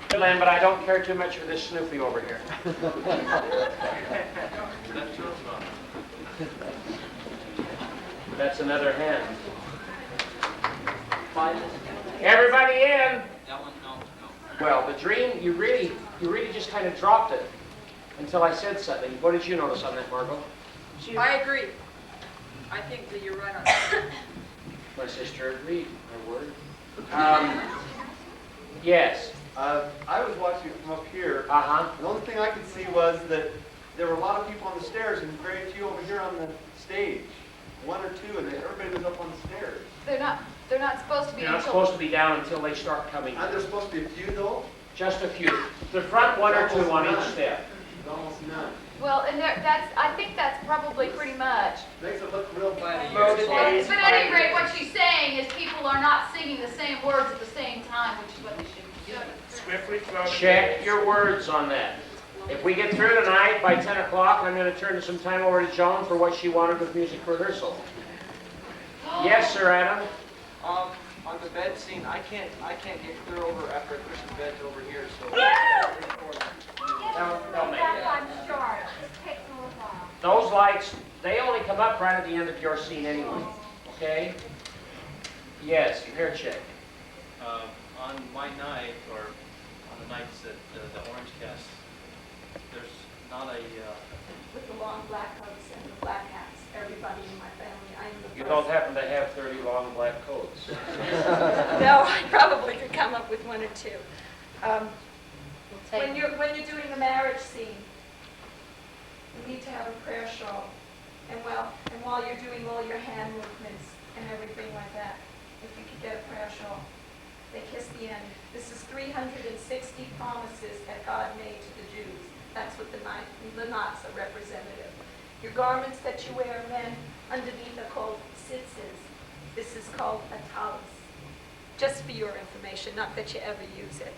But I don't care too much for this Snoopy over here. That's another hand. Everybody in. Well, the dream, you really just kind of dropped it until I said something. What did you notice on that, Margot? I agree. I think that you're right on that. My sister agreed, my word. Yes. I was watching it from up here. Uh-huh. The only thing I could see was that there were a lot of people on the stairs and very few over here on the stage. One or two, and everybody was up on the stairs. They're not supposed to be. You're not supposed to be down until they start coming. And there's supposed to be a few, though? Just a few. The front one or two on each step. There's almost none. Well, and I think that's probably pretty much. Makes it look real bad. But at any rate, what she's saying is people are not singing the same words at the same time, which is what they should be doing. Swiftly flow. Check your words on that. If we get through tonight by 10 o'clock, I'm going to turn some time over to Joan for what she wanted with music rehearsal. Yes, Sir Adam? On the bed scene, I can't get clear over after I push the beds over here, so. Don't make it. Those lights, they only come up right at the end of your scene anyway, okay? Yes, hair check. On my night, or on the nights that the Orange cast, there's not a... With the long black coats and the black hats, everybody in my family, I'm the You first. don't happen to have 30 long black coats. No, I probably could come up with one or two. When you're doing the marriage scene, you need to have a prayer shawl. And while you're doing all your hand movements and everything like that, if you could get a prayer shawl. They kiss the end. This is 360 promises that God made to the Jews. That's what the knots are representative. Your garments that you wear, men, underneath are called tzitzis. This is called a talus. Just for your information, not that you ever use it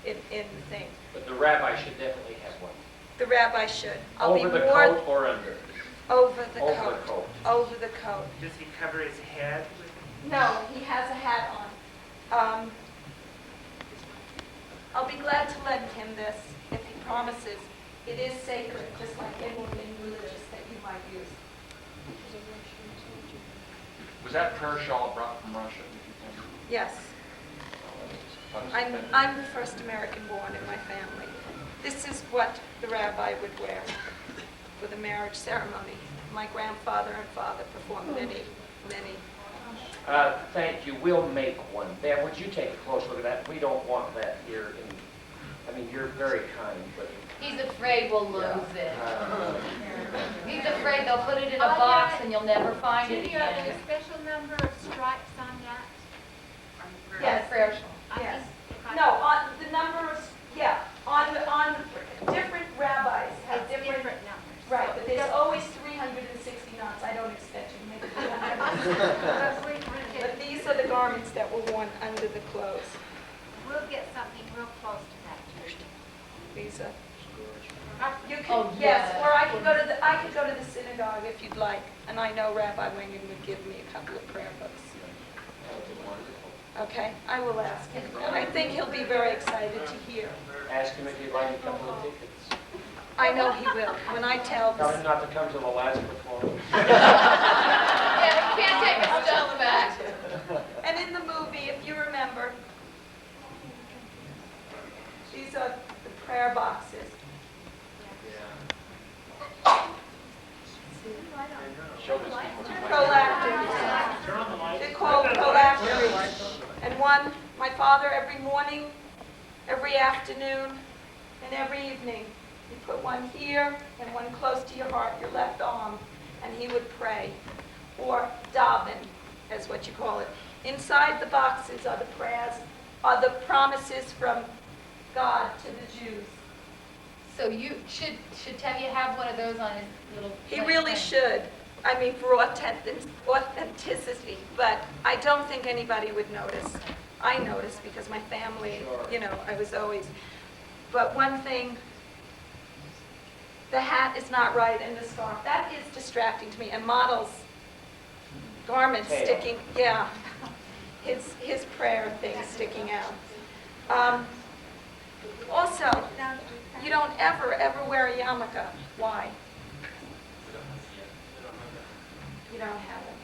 in the thing. But the rabbi should definitely have one. The rabbi should. Over the coat or under? Over the Over coat. the coat. Over the coat. Does he cover his head with it? No, he has a hat on. I'll be glad to lend him this if he promises. It is sacred, just like anything religious that you might use. Was that prayer shawl brought from Russia? Yes. I'm the first American born in my family. This is what the rabbi would wear for the marriage ceremony. My grandfather and father performed many. Thank you. We'll make one. Ben, would you take a close look at that? We don't want that here. You're very kind, but... He's afraid we'll lose it. He's afraid they'll put it in a box and you'll never find it Judy, are there again. a special number of stripes on that? Yes. Prayer shawl. Yes. No, on the number of, on different rabbis have different numbers. Right, but there's always 360 knots. I don't expect you to make it 300. But these are the garments that were worn under the clothes. We'll get something real close to that. These are. You can, Oh, yes, yeah. or I could go to the synagogue if you'd like, and I know Rabbi Wingen would give me a couple of prayer books. Okay, I will ask him. I think he'll be very excited to hear. Ask him if he'd like a couple of tickets. I know he will. When I tell Tell this. him not to come to the last performance. Yeah, you can't take his stuff back. And in the movie, if you remember, these are the prayer boxes. Prolactors. They're called prolactors. And one, my father, every morning, every afternoon, and every evening, he put one here and one close to your heart, your left arm, and he would pray, or daven, as what you call it. Inside the boxes are the prayers, are the promises from God to the Jews. So you should Tevye have one of those on his little... He really should. I mean, for authenticity, but I don't think anybody would notice. I noticed because my family, I was always... But one thing, the hat is not right and the scarf. That is distracting to me. And models, garments sticking, yeah, his prayer thing sticking out. You don't ever wear a yarmulke. Why? You don't have it.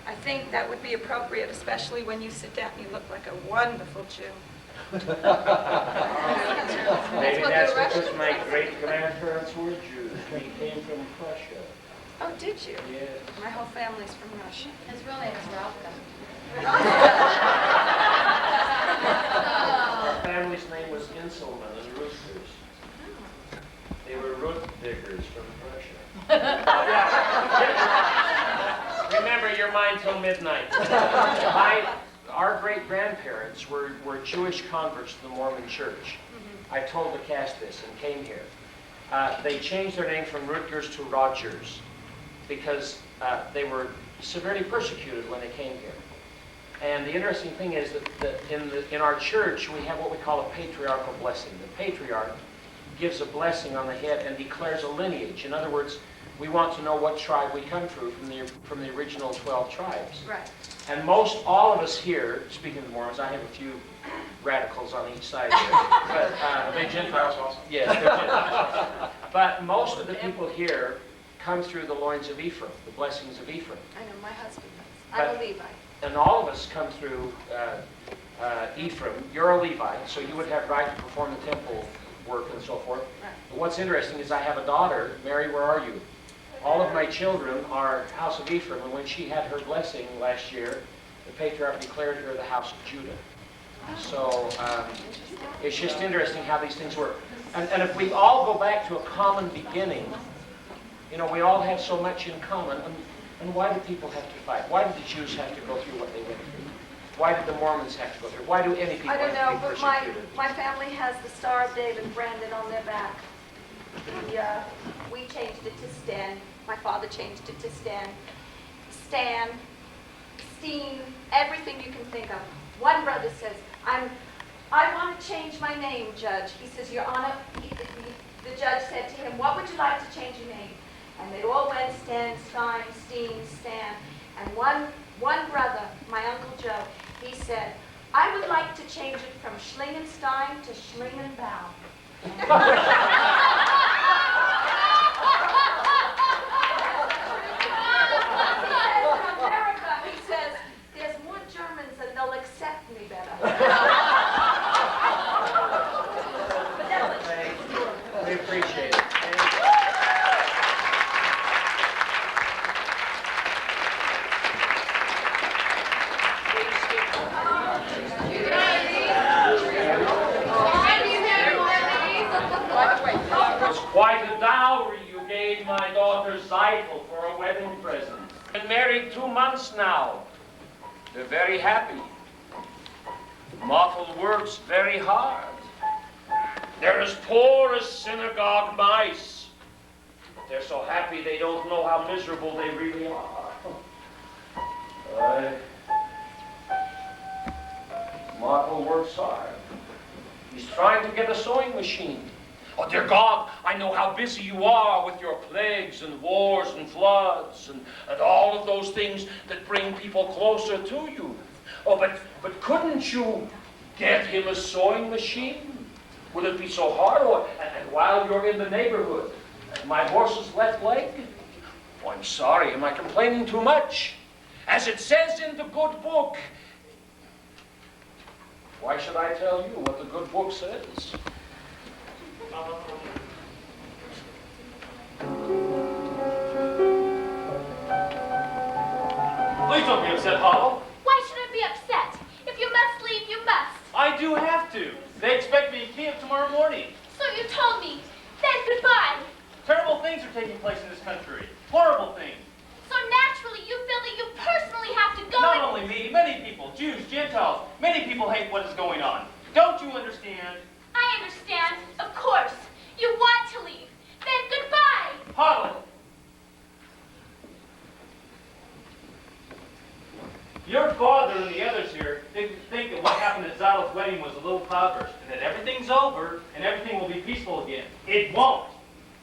I think that would be appropriate, especially when you sit down. You look like a wonderful Jew. Maybe what that's the because Russians my say. great-grandparents were Jews. We came from Prussia. Oh, did you? Yes. My whole family's from Russia. His real name is Ralph. Our family's name was Inselman and Roosters. They were root diggers from Prussia. Remember your mind till midnight. Our great-grandparents were Jewish converts to the Mormon Church. I told the cast this and came here. They changed their name from Rutgers to Rogers because they were severely persecuted when they came here. And the interesting thing is that in our church, we have what we call a patriarchal blessing. The patriarch gives a blessing on the head and declares a lineage. In other words, we want to know what tribe we come from the original 12 tribes. Right. And most all of us here, speaking of the Mormons, I have a few radicals on each side here. But, Are they Gentiles also? yes, they're Gentiles. But most of the people here come through the loins of Ephraim, the blessings of Ephraim. I know my husband does. I'm a Levite. And all of us come through Ephraim. You're a Levite, so you would have right to perform the temple work and so forth. Right. But what's interesting is I have a daughter. Mary, where are you? All of my children are House of Ephraim, and when she had her blessing last year, the patriarch declared her the House of Judah. So it's just interesting how these things work. And if we all go back to a common beginning, you know, we all have so much in common. And why do people have to fight? Why did the Jews have to go through what they went through? Why did the Mormons have to go through? Why do any people I don't have know, to be but persecuted? my family has the Star of David branded on their back. We changed it to Stan. My father changed it to Stan. Stan, Steen, everything you can think of. One brother says, I want to change my name, Judge. He says, Your Honor, the judge said to him, what would you like to change your name? And they all went Stan, Stein, Steen, Stan. And one brother, my Uncle Joe, he said, I would like to change it from Schlingenstein to Schlingenbaum. From America, he says, there's more Germans and they'll accept me better. But that was We appreciate it. It's quite a dowry you gave my daughter Zeifel for a wedding present. Been married 2 months now. They're very happy. Moffel works very hard. They're as poor as synagogue mice. They're so happy they don't know how miserable they really are. Moffel works hard. He's trying to get a sewing machine. Oh, dear God, I know how busy you are with your plagues and wars and floods and all of those things that bring people closer to you. Oh, but couldn't you get him a sewing machine? Will it be so hard? Oh, and while you're in the neighborhood, my horse's left leg? Oh, I'm sorry, am I complaining too much? As it says in the good book. Why should I tell you what the good book says? Please don't be upset, Hollow. Why should I be upset? If you must leave, you must. I do have to. They expect me to camp tomorrow morning. So you told me. Then goodbye. Terrible things are taking place in this country. Horrible things. So naturally, you feel that you personally have to go Not and... only me, many people, Jews, Gentiles, many people hate what is going on. Don't you understand? I understand. Of course. You want to leave. Then goodbye. Hollow! Your father and the others here didn't think that what happened at Zal's wedding was a little cloudburst, and that everything's over and everything will be peaceful again. It won't.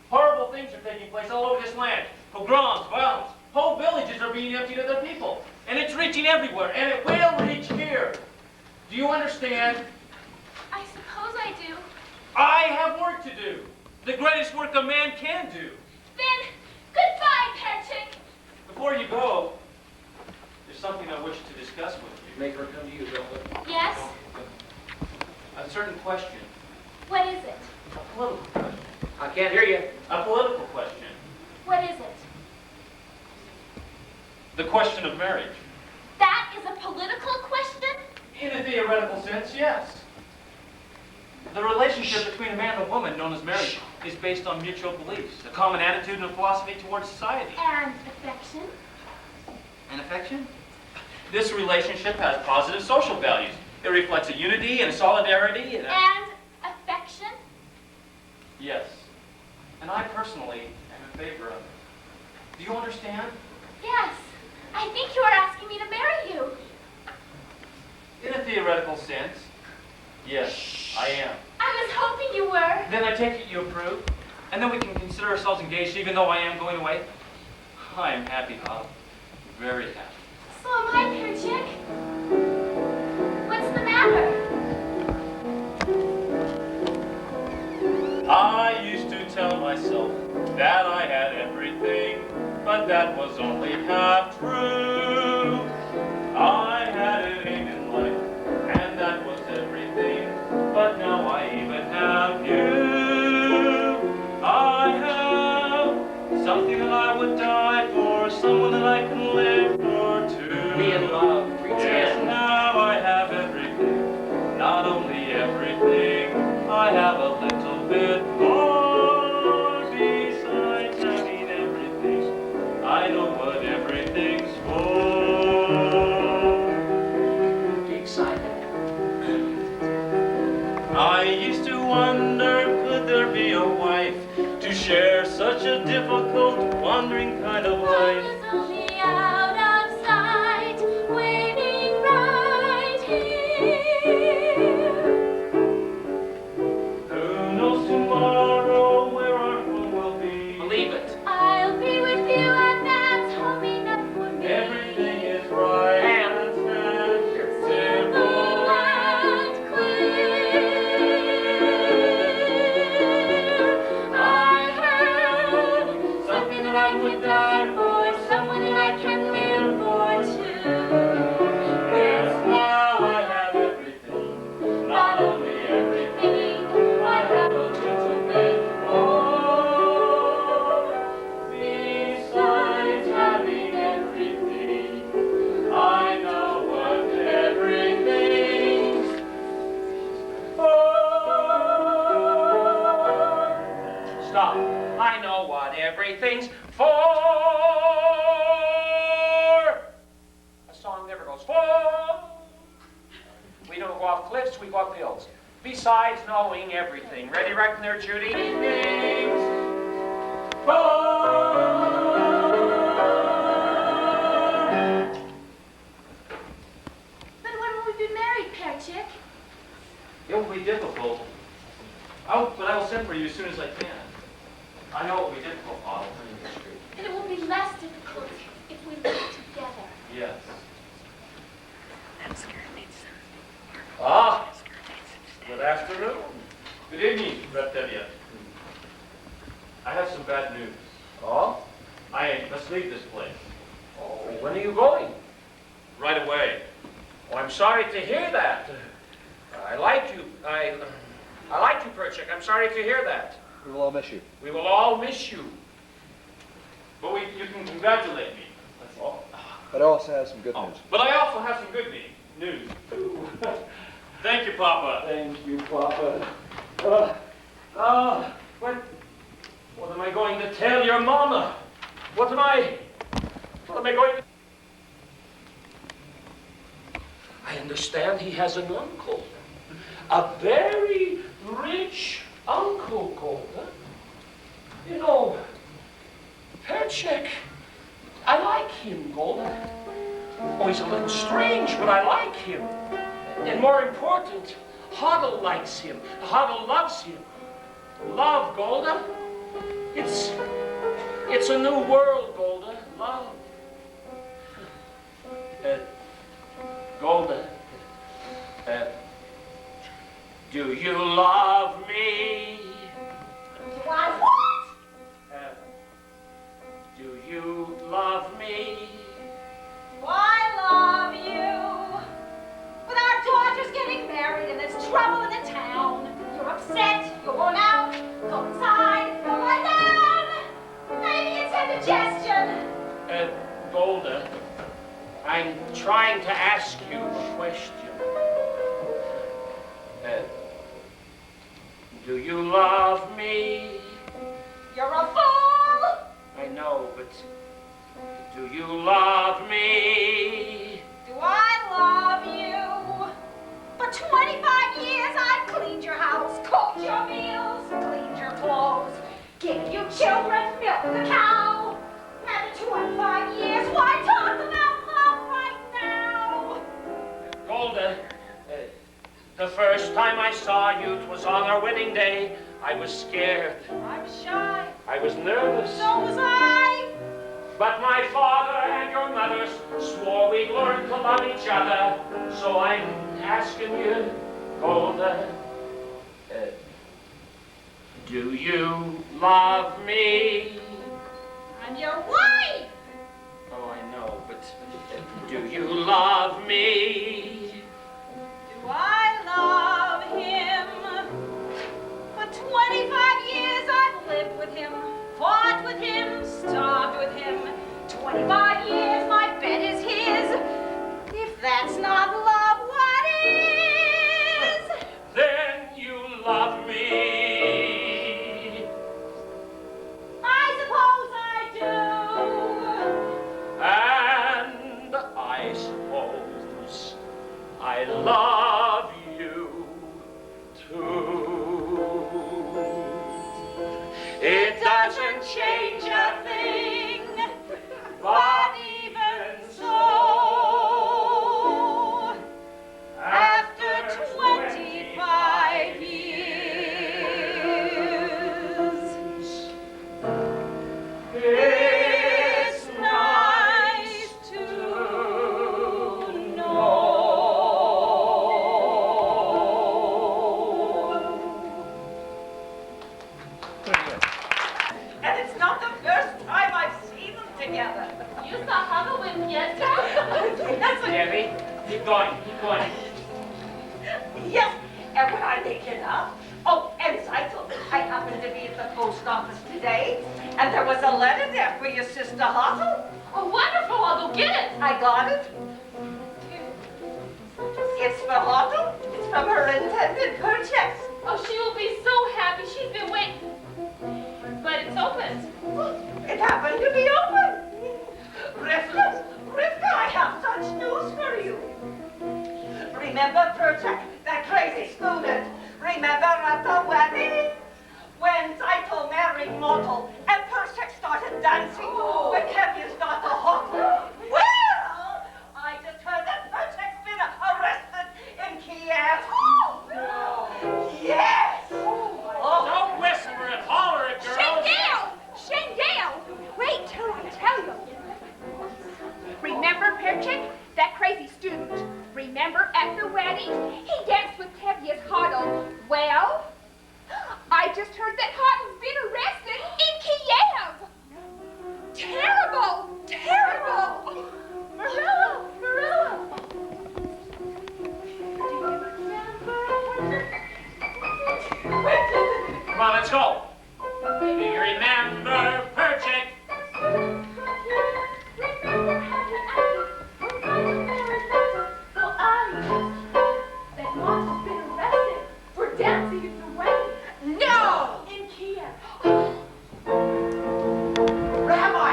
Horrible things are taking place all over this land. Pogroms, violence. Whole villages are being emptied of their people. And it's reaching everywhere, and it will reach here. Do you understand? I suppose I do. I I have work to do. The greatest work a man can do. Then, goodbye, Pear Chick. Before you go, there's something I wish to discuss with you. Make her come to you, Zelda. Yes? A certain question. What is it? A political question. I can't hear you. A political question. What is it? The question of marriage. That is a political question? In a theoretical sense, yes. The relationship between a man and a woman, known as marriage, is based on mutual beliefs, a common attitude and a philosophy towards society. And affection? And affection? This relationship has positive social values. It reflects a unity and a solidarity and a... And affection? Yes. And I personally am in favor of it. Do you understand? Yes. I think you are asking me to marry you. In a theoretical sense, yes, I am. I was hoping you were. Then I take it you approve, and then we can consider ourselves engaged even though I am going away. I am happy, Bob. Very happy. So am I, Pear Chick. What's the matter? I used to tell myself that I had everything, but that was only half true. I had an aim in life, and that was everything, but now I even have you. I have something that I would die for, someone that I can live for too. Be in love. Pretend. Yes, now I have everything, not only everything, I have a little bit more besides having everything. I know what everything's for. Be excited. I used to wonder, could there be a wife to share such a difficult, wandering kind of life? I'll be out of sight, waiting right here. Who knows tomorrow where our home will be? Believe it. I'll be with you, and that's home enough for me. Everything is right and Simple and clear. I have something that I could die for, someone that I can live for too. Yes, now I have everything, not only everything, I have a little bit more. Besides having everything, I know what everything's for. Stop. I know what everything's for. A song never goes for. We don't go off cliffs, we go up hills. Besides knowing everything. Ready right in there, Judy? Everything's But when will we be married, Pear Chick? It will be difficult, but I will send for you as soon as I can. I know it will be difficult, Bob. And it will be less difficult if we live together. Yes. Ah, good afternoon. Good evening, Reptevia. I have some bad news. Oh? I must leave this place. Oh, when are you going? Right away. Oh, I'm sorry to hear that. I like you. I like you, Perchik. I'm sorry to hear that. We will all miss you. We will all miss you. But you can congratulate me. That's all. But I also have some good news. But I also have some good news. Thank you, Papa. Thank you, Papa. What am I going to tell your mama? What am I going to... I understand he has an uncle. A very rich uncle, Golda. You know, Perchik, I like him, Golda. Oh, he's a little strange, but I like him. And more important, Hoddle likes him. Hoddle loves him. Love, Golda. It's a new world, Golda. Love. Golda, do you love me? trying to ask you a question. Do you love me? You're a fool! I know, but do you love me? Do I love you? For 25 years I've cleaned your house, cooked your meals, cleaned your clothes, given you children, milked the cow. After 25 years, why talk about love right now? Golda, the first time I saw you, 'twas on our wedding day. I was scared. I was shy. I was nervous. So was I. But my father and your mother swore we'd learn to love each other. So I'm asking you, Golda, do you love me? I'm your wife. Oh, I know, but do you love me? Do I love him? For 25 years I've lived with him, fought with him, starved with him. 25 years my bed is his. If that's not love, what is? Then you love me. I suppose I do. And I suppose I love you too. It doesn't change a thing, but even so, after 25 years, it's nice to know. And it's not the first time I've seen them together. You saw Halloween yesterday? Yes, Debbie, keep going, keep going. yes. And when I make it up, oh, and Zeitl, I happened to be at the post office today, and there was a letter there for your sister Hazel. Oh, wonderful. I'll go get it. I got it. It's for Hazel. It's from her intended purchase. Oh, she will be so happy. She's been waiting. But it's open. It happened to be open. Rivka, I have such news for you. Remember Perchek, that crazy student? Remember at the wedding? When Zeitl married Motel and Perchek started dancing with Kevin's daughter Hotel? Well, I just heard that Perchek's been arrested in Kiev. Yes! Oh. Don't whisper it, holler it, girls. Shindale! Wait till I tell you. Remember Perchik, that crazy student? Remember at the wedding? He danced with Kevia's Huddle. Well, I just heard that Huddle's been arrested in Kiev. Terrible! Terrible! Marilla! Come on, let's go. Do you remember Perchik? That monster's been arrested for dancing at the wedding. No! In Kiev. Rabbi!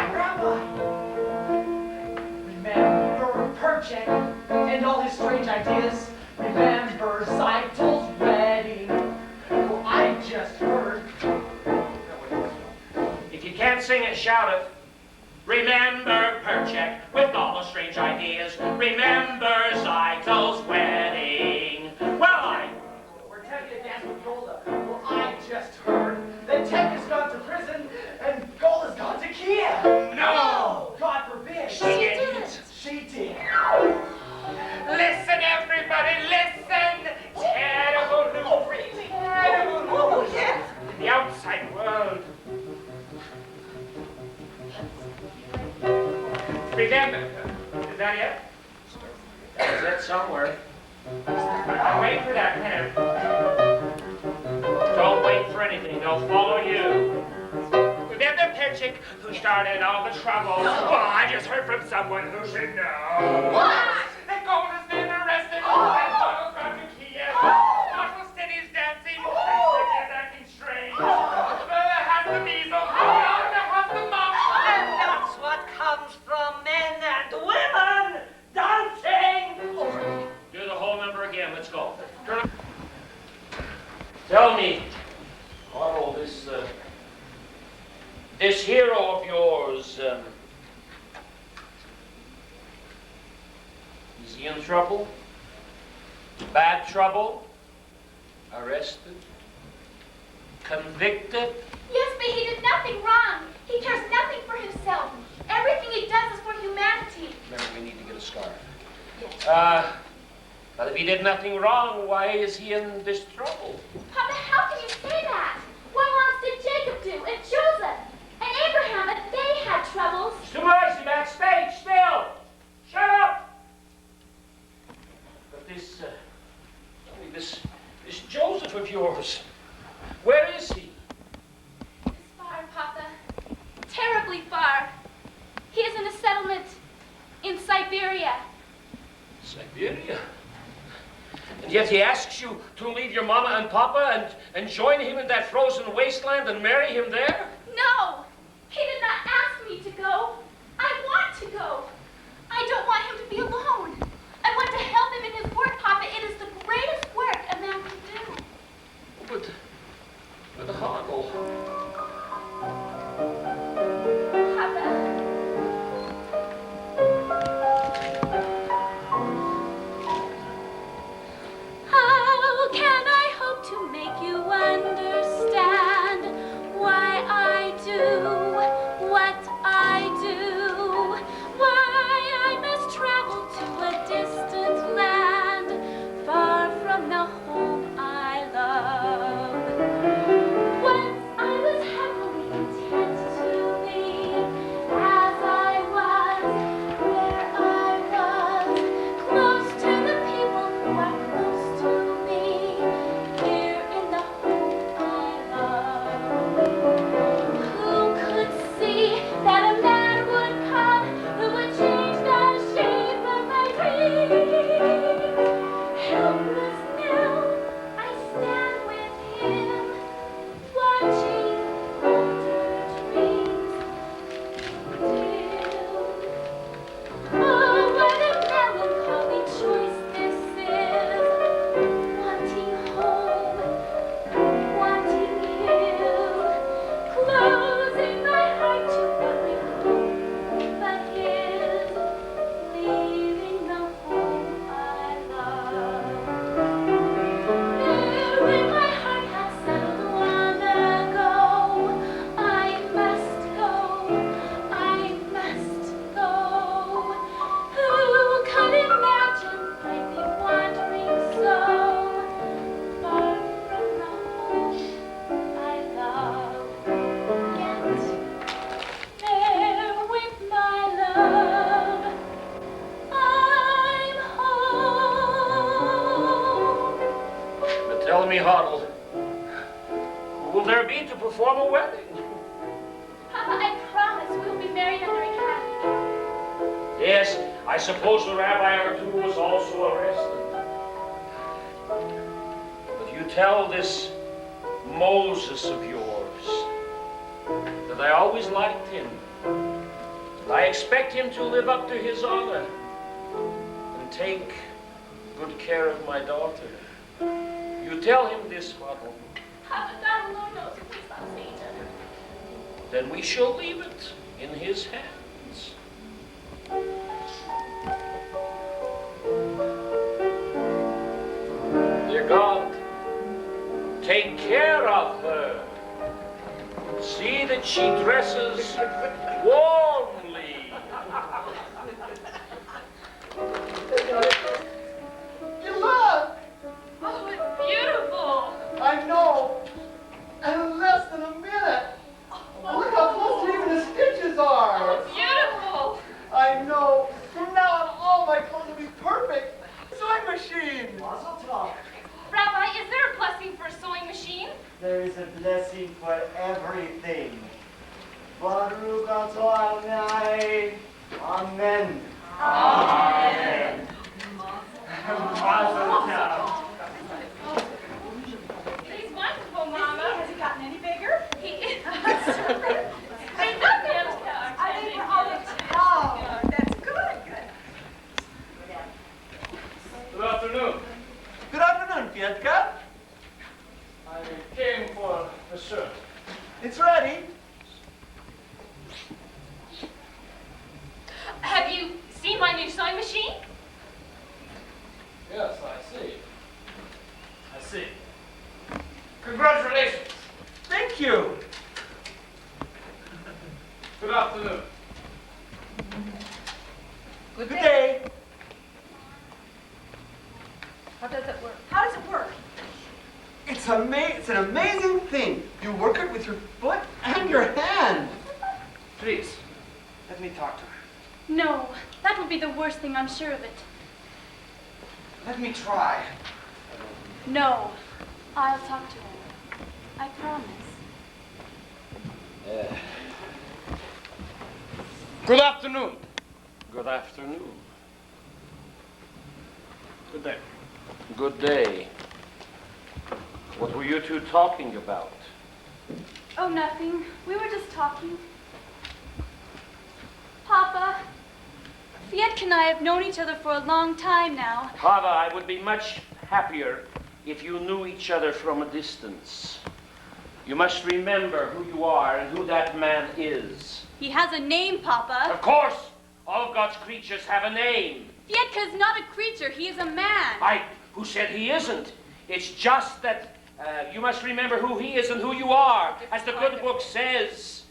Remember Perchek and all his strange ideas? Remember Zeitl's wedding? Oh, I just heard. If you can't sing it, shout it. Remember Perchek with all those strange ideas. Remember Zeitl's wedding. Well, Where Tevye danced with Golda. Well, I just heard that Tevye's gone to prison and Golda's gone to Kiev. No! God forbid. She didn't. She did. Listen, everybody, listen! Terrible news. Oh, really? Oh, yes. The outside world. Remember, is that it? That was it somewhere. I'm waiting for that pen. Don't wait for anything, they'll follow you. Remember Perchik, who started all the trouble? Well, I just heard from someone who should know. What? That me, Otto, this hero of yours, is he in trouble? Bad trouble? Arrested? Convicted? Yes, but he did nothing wrong. He cares nothing for himself. Everything he does is for humanity. Remember, we need to get a scarf. Yes. But if he did nothing wrong, why is he in this trouble? Papa, how can you say that? What wrongs did Jacob do, and Joseph, and Abraham, and they had troubles? It's too noisy backstage, still! Shut up! But this Joseph of yours, where is he? He's far, Papa. Terribly far. He is in a settlement in Siberia. Siberia? And yet he asks you to leave your mama and papa and join him in that frozen wasteland and marry him there? No! He did not ask me to go. I want to go. I don't want him to be alone. I want to help him in his work, Papa. It is the greatest work a man can do. But Hoggle. Papa. How can I hope to make you understand why I do what I do? Why I must travel to a distant land, far from the home I love. Once I was happily content to be as I was, where I was, close to the people who are close to me, here in the home I love. Who could see that a man would come who would change the shape of my dreams? Helpless now, I stand with him, watching older dreams fulfilled. Oh, what a melancholy choice this is, wanting home, wanting you, closing my heart to every hope but his, leaving the home I love. There where my heart has settled long ago, I must go, I must go. Who could imagine I'd be wandering so far from the home I love? Yet there with my love, I'm home. But tell me, Hoddle, who will there be to perform a wedding? Papa, I promise we'll be married under a canopy. Yes, I suppose the rabbi or two was also arrested. But you tell this Moses of yours that I always liked him. I expect him to live up to his honor and take good care of my daughter. You tell him this, Hoddle. Papa, God alone knows if he's not Satan. Then we shall leave it in his hands. Dear God, take care of her. See that she dresses warmly. You look! Oh, it's beautiful. I know! And in less than a minute! Look how close even the stitches are! Oh, beautiful. I know! From now on, all my clothes will be perfect! Sewing machine! Mazel tov. Rabbi, is there a blessing for a sewing machine? There is a blessing for everything. Baruch atah Adonai. Amen. Amen. Mazel tov. He's wonderful, Mama. Has he gotten any bigger? He is. They love him. Oh, that's good. Good afternoon. Good afternoon, Pietka. I came For sure. It's ready. Have you seen my new sewing machine? Yes, I see. I see. Congratulations. Thank you. Good afternoon. Good Good day. How does it work? How does it work? It's an amazing thing. You work it with your foot and your hand. Please, let me talk to her. No, that would be the worst thing, I'm sure of it. Let me try. No, I'll talk to her. I promise. Good afternoon. Good afternoon. Good day. Good day. What were you two talking about? Oh, nothing. We were just talking. Papa, Fietka and I have known each other for a long time now. Hava, I would be much happier if you knew each other from a distance. You must remember who you are and who that man is. He has a name, Papa. Of course, all of God's creatures have a name. Fietka is not a creature, he is a man. Who said he isn't? It's just that you must remember who he is and who you are. As the good book says,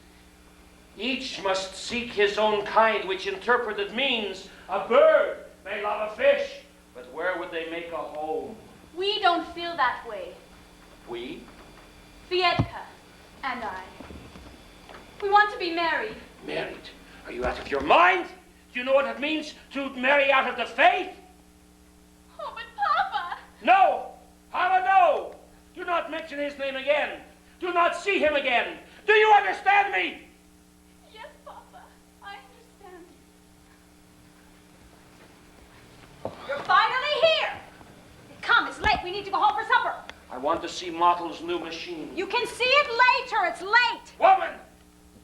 each must seek his own kind, which interpreted means a bird may love a fish, but where would they make a home? We don't feel that way. We? Fietka and I. We want to be married. Married? Are you out of your mind? Do you know what it means to marry out of the faith? Oh, but Papa! No! Hava, no! Do not mention his name again. Do not see him again. Do you understand me? Yes, Papa. I understand. You're finally here. Come, it's late. We need to go home for supper. I want to see Mottle's new machine. You can see it later. It's late. Woman!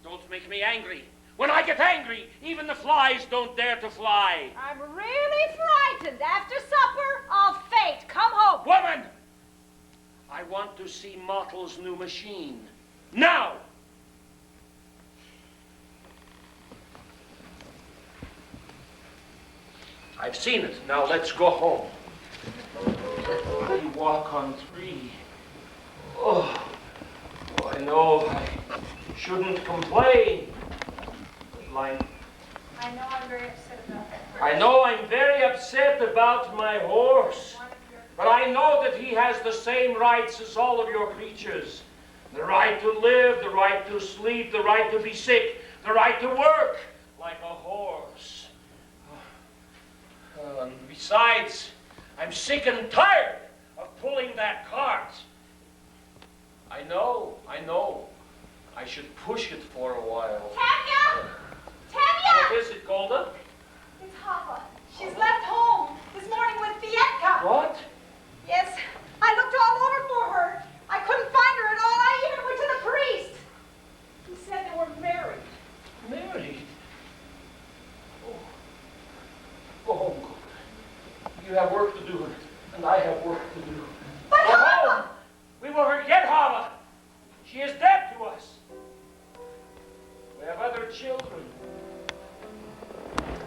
Don't make me angry. When I get angry, even the flies don't dare to fly. I'm really frightened. After supper, I'll faint. Come home. Woman! I want to see Mottle's new machine. Now! I've seen it. Now let's go home. I walk on 3. Oh, I know I shouldn't complain. Line. I know I'm very upset about that. I know I'm very upset about my horse, but I know that he has the same rights as all of your creatures. The right to live, the right to sleep, the right to be sick, the right to work like a horse. And besides, I'm sick and tired of pulling that cart. I know. I should push it for a while. Tanya! Tanya! What is it, Golda? It's Hava. She's left home this morning with Fietka. What? Yes, I looked all over for her. I couldn't find her at all. I even went to the priest. He said they were married. Married? Oh. Go home, Golda. You have work to do, and I have work to do. But Go Hava! home! We will forget Hava. She is dead to us. We have other children.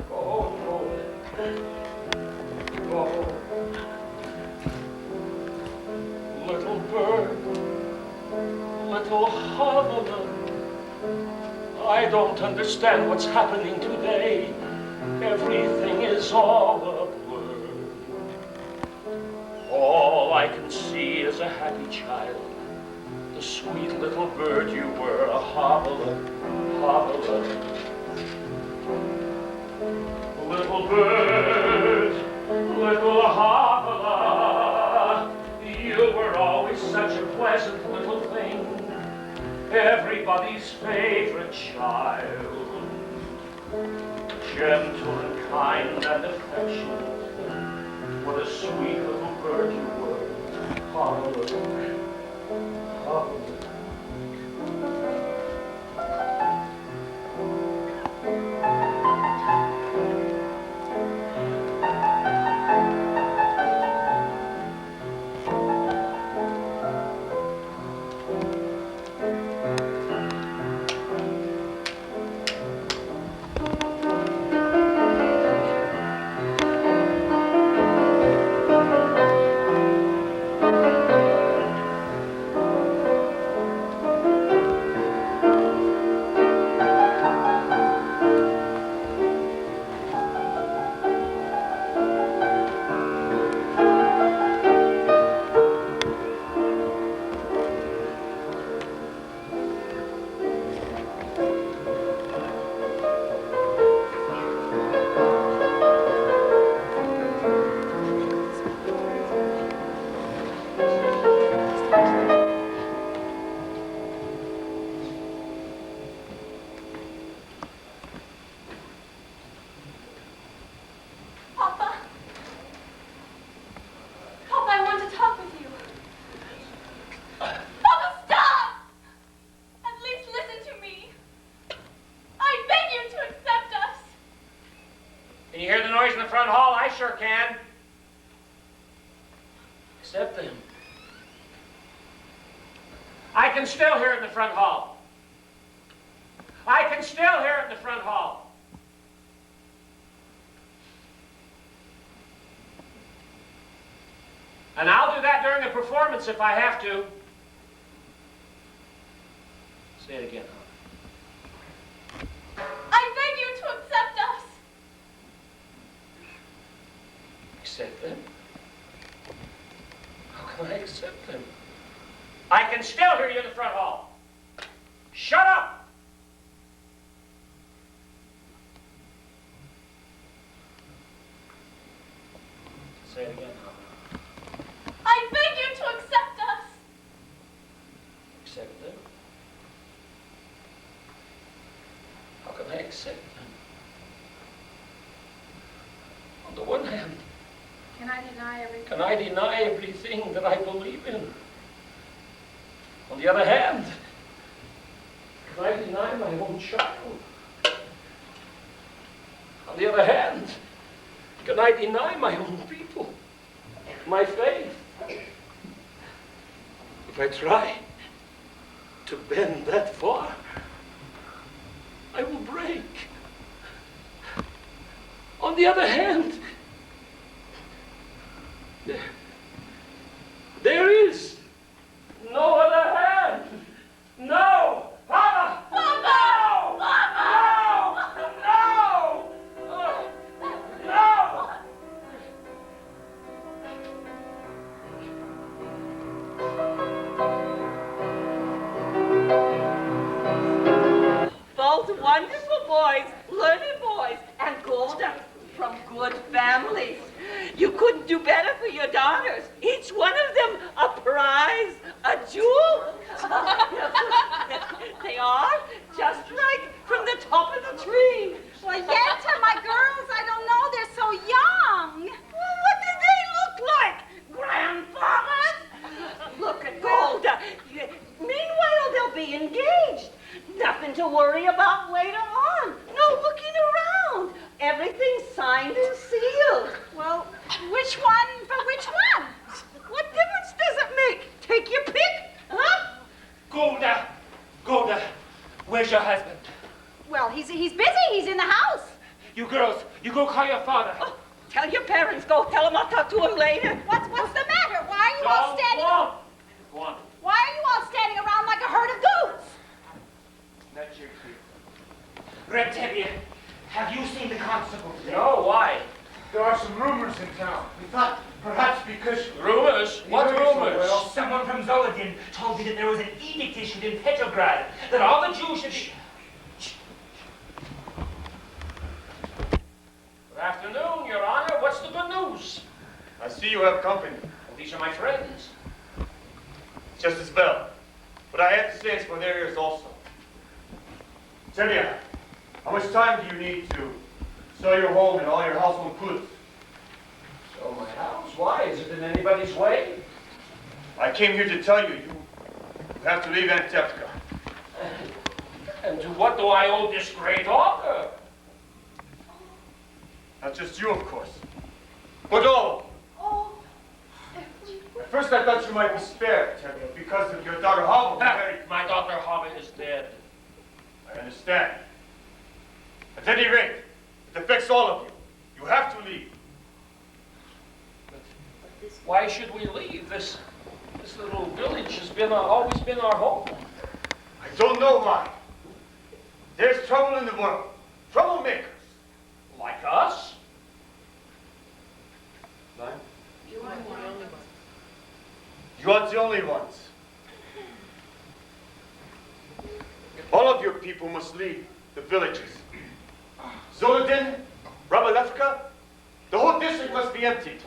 Go home, Golda. Go home. Little bird, little Hava. I don't understand what's happening today. Everything is all a blur. All I can see is a happy child. The sweet little bird you were, a hobbler, hobbler. Little bird, little hobbler, you were always such a pleasant little thing, everybody's favorite child. Gentle and kind and affectionate, what a sweet little bird you were, hobbler. Papa. Papa, I want to talk with you. Papa, stop! At least listen to me. I beg you to accept us. Can you hear the noise in the front hall? I sure can. Accept them. I can still hear it in the front hall. I can still hear it in the front hall. And I'll do that during a performance if I have to. Say it again, huh? I beg you to accept us. Accept them? How can I accept them? I can still hear you in the front hall. Shut up! Say it again, huh? I beg you to accept us. Accept them? How can I accept them? On the one hand, Can I deny everything? can I deny everything that I believe in? On the other hand, can I deny my own child? On the other hand, can I deny my own people, my faith? If I try to bend that far, I will break. On the other hand, there is no other hand. No! Papa! Papa! No! No! No! Both wonderful boys, learned boys, and Golda from good families. You couldn't do better for your daughters. Each one of them a prize, a jewel. They are just like from the top of the tree. Well, Yenta, my girls, I don't know, they're so young. Well, what do they look like? Grandfathers? Look at Golda. Meanwhile, they'll be engaged. Nothing to worry about later on. No looking around. Everything's signed and sealed. Well, which one for which one? What difference does it make? Take your pick, huh? Golda, where's your husband? Well, he's busy, he's in the house. You girls, you go call your father. Oh, tell your parents, go tell them I'll talk to him later. What's the matter? Why are you all standing? Go on. Why are you all standing around like a herd of goats? That's your cue. Reptilia, have you seen the constable today? No, why? There are some rumors in town. We thought perhaps because... Rumors? What rumors? Well, someone from Zoladin told me that there was an edict issued in Petrograd that all the Jews should be... Good afternoon, Your Honor. What's the good news? I see you have company. Well, these are my friends. Just as well. What I have to say is for their ears also. Celia, how much time do you need to sell your home and all your household goods? So my house? Why? Is it in anybody's way? I came here to tell you, you have to leave Anteptica. And to what do I owe this great offer? Not just you, of course, but all of them. Oh, At first I thought you might be spared, Celia, because of your daughter Hava. My daughter I understand. At any rate, it affects all of you. You have to leave. Why should we leave? This little village has always been our home. I don't know why. There's trouble in the world. Troublemakers. Like us? Nine? You aren't the only ones. All of your people must leave the villages. Zoladin, Rabalevka, the whole district must be emptied.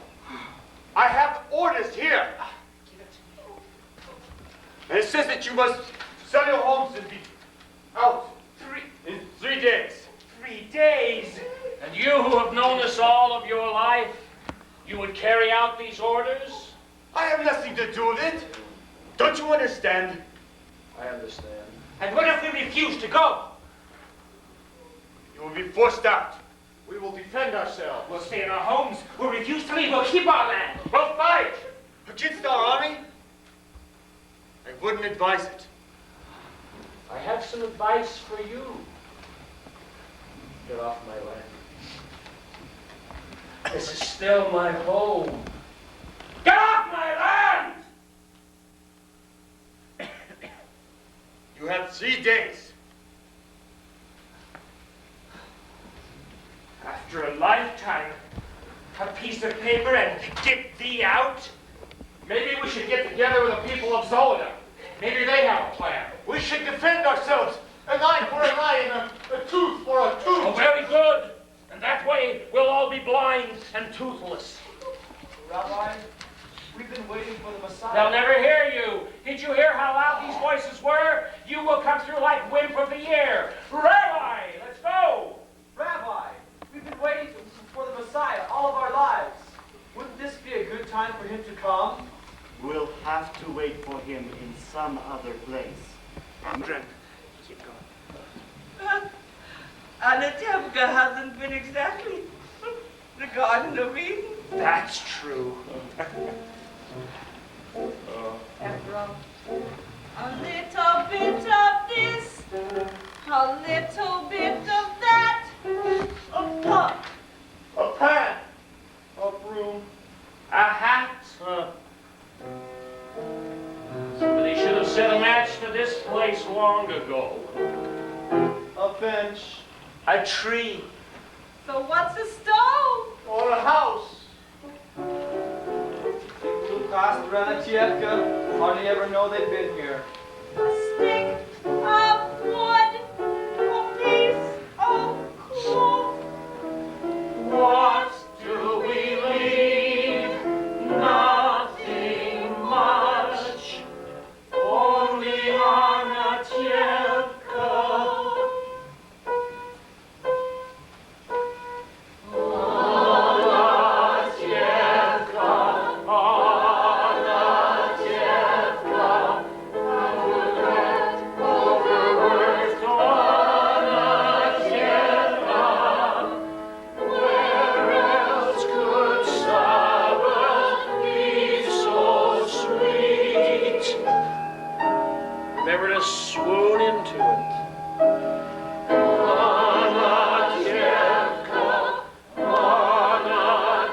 I have orders here. And it says that you must sell your homes and be out in 3 days. 3 days? And you who have known us all of your life, you would carry out these orders? I have nothing to do with it. Don't you understand? I understand. And what if we refuse to go? You will be forced out. We will defend ourselves. We'll stay in our homes. We'll refuse to leave. We'll keep our land. We'll fight against our army. I wouldn't advise it. I have some advice for you. Get off my land. This is still my home. Get off my land! You have 3 days. After a lifetime, a piece of paper and get thee out? Maybe we should get together with the people of Zolda. Maybe they have a plan. We should defend ourselves. An eye for an eye and a tooth for a tooth. Oh, very good. And that way we'll all be blind and toothless. Rabbi, we've been waiting for the Messiah. They'll never hear you. Did you hear how loud these voices were? You will come through like whimp of the year. Rabbi, let's go. Rabbi, we've been waiting for the Messiah all of our lives. Wouldn't this be a good time for him to come? We'll have to wait for him in some other place. Andren, Anatevka hasn't been exactly the Garden of Eden. That's true. After all, a little bit of this, a little bit of that, a pot, A pan. A broom. A hat. Somebody should have set a match to this place long ago. A bench. A tree. so what's a stove? Or a house. People past Ranatievka hardly ever know they've been here. A stick of wood, a piece of cloth. What do we leave? Nothing much. Only Anatievka. Never to swoon into it. Anatievka, Anatievka,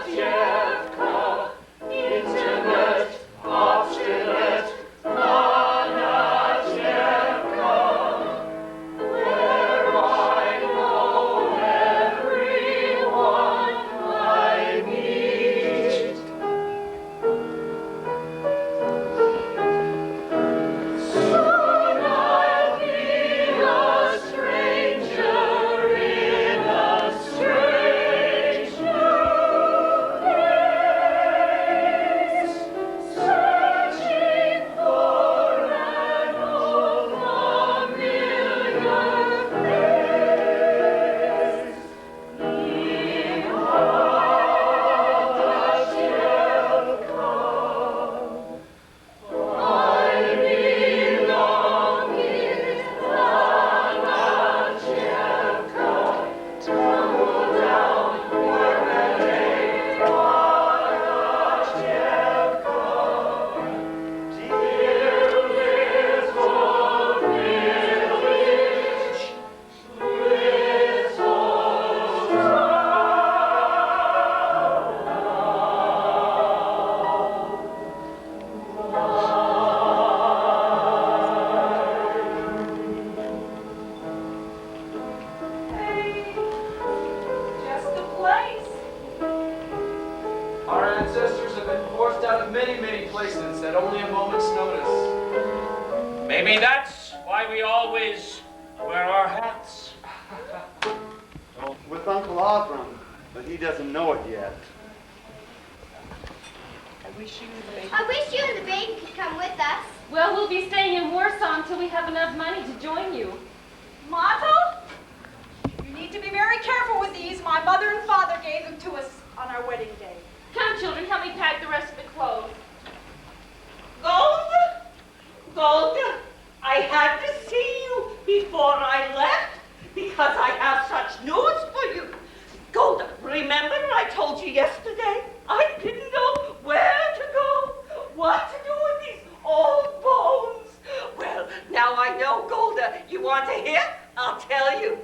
intimate, obstinate, Anatievka, where I know everyone I meet. Soon I'll be a stranger. at only a moment's notice. Maybe that's why we always wear our hats. With Uncle Avram, but he doesn't know it yet. I wish you and the baby could come with us. Well, we'll be staying in Warsaw until we have enough money to join you. Motto? You need to be very careful with these. My mother and father gave them to us on our wedding day. Come, children, help me pack the rest of the clothes. Golda, Golda, I had to see you before I left because I have such news for you. Golda, remember I told you yesterday I didn't know where to go, what to do with these old bones. Well, now I know, Golda. You want to hear? I'll tell you.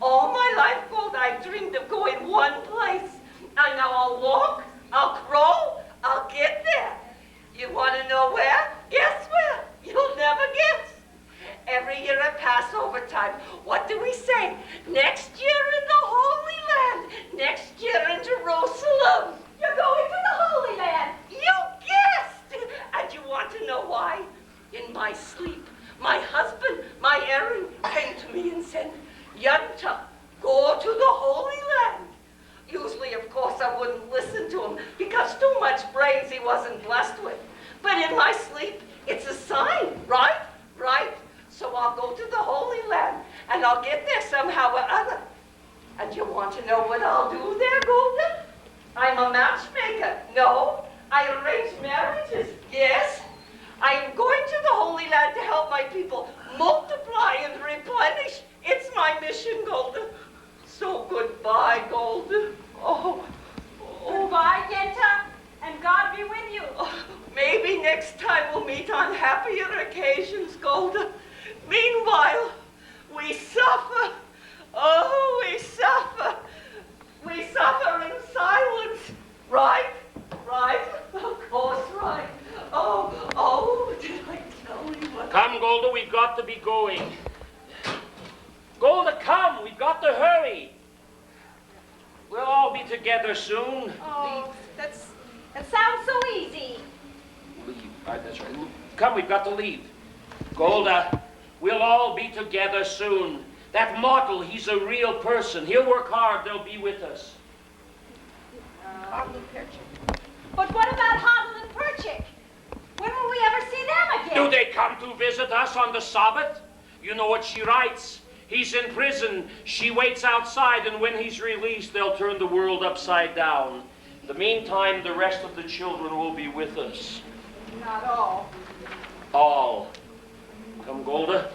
All my life, Golda, I've dreamed of going one place. And now I'll walk, I'll crawl, I'll get there. You want to know where? Guess where? You'll never guess. Every year at Passover time, what do we say? Next year in the Holy Land. Next year in Jerusalem. You're going to the Holy Land. You guessed. And you want to know why? In my sleep, my husband, my Aaron, came to me and said, Yanta, go to the Holy Land. Usually, of course, I wouldn't listen to him because too much brains he wasn't blessed with. But in my sleep, it's a sign, right? Right? So I'll go to the Holy Land, and I'll get there somehow or other. And you want to know what I'll do there, Golden? I'm a matchmaker. No, I arrange marriages. Yes. I am going to the Holy Land to help my people multiply and replenish. It's my mission, Golden. So goodbye, Golden. Oh. Goodbye, Yenta, and God be with you. Oh, maybe next time we'll meet on happier occasions, Golden. Meanwhile, we suffer. Oh, we suffer. We suffer in silence. Right? Right? Of course, right. Oh, did I tell you what? Come, Golda, we've got to be going. Golda, come, we've got to hurry. We'll all be together soon. Oh, that sounds so easy. Leave. That's right. Come, we've got to leave. Golda, we'll all be together soon. That mortal, he's a real person. He'll work hard. They'll be with us. But what about Hodel and Perchik? When will we ever see them again? Do they come to visit us on the Sabbath? You know what she writes. He's in prison. She waits outside, and when he's released, they'll turn the world upside down. In the meantime, the rest of the children will be with us. Not all. All. Come, Golda.